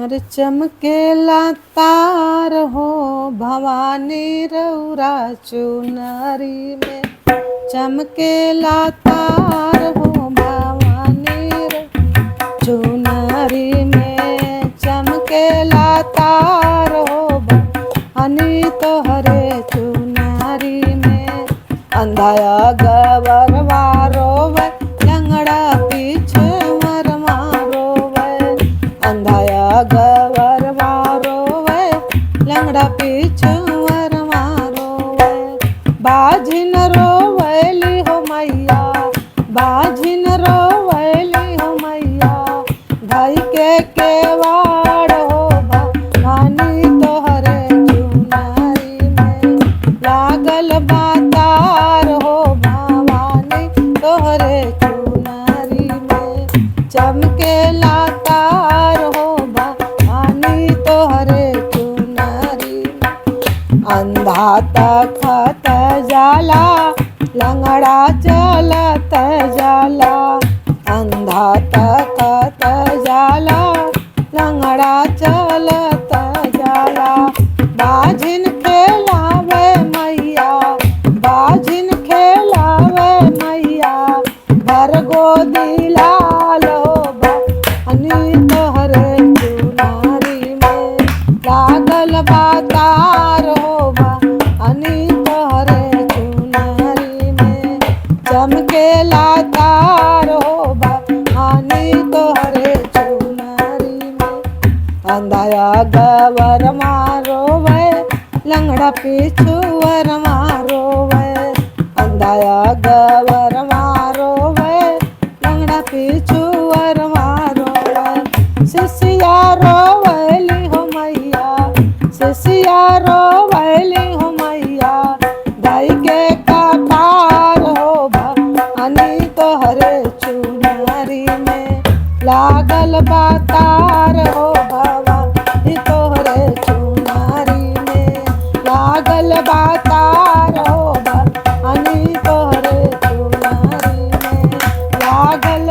अरे चमकेला तार हो भवानी रौरा चुनरी में। चमकेला तार हो भवानी चुनरी में। चमकेला तार हो भवानी तोहरे चुनरी में। अंधाया गवरवा रोवे लंगड़ा पीछे मरमा रोवे। अंधाया गवरवा रोवे लंगड़ा पीछे मरमा रोवे। बाजिन रोवैली हो मैया, बाजिन रोवैली हो मैया। भाई के केवाड़ हो भवानी तोहरे चुनरी में। लागल बातार हो भवानी तोहरे चुनरी में। चमकेला तार हो भवानी तोहरे चुनरी में। अंधा तखत जाला लंगड़ा चलत जाला। अंधा तखत जाला लंगड़ा चलत जाला। बाजिन खेलावे मैया, बाजिन खेलावे मैया। भर गोदी लाल हो भवानी तोहरे चुनरी में। लागल बातार हो भवानी तोहरे चुनरी में। चमकेला तार हो भवानी तोहरे चुनरी में। अंधाया गवर मारोवे लंगड़ा पिछुअर मारोवे। अंधाया गवर मारोवे लंगड़ा पिछुअर मारोवे। सिसिया रोवैली हो मैया, सिसिया रोवैली हो मैया। दाई के कपार हो भवानी तोहरे चुनरी में। लागल बातार हो भवानी तोहरे चुनरी में। लागल बातार हो भवानी तोहरे चुनरी में। लागल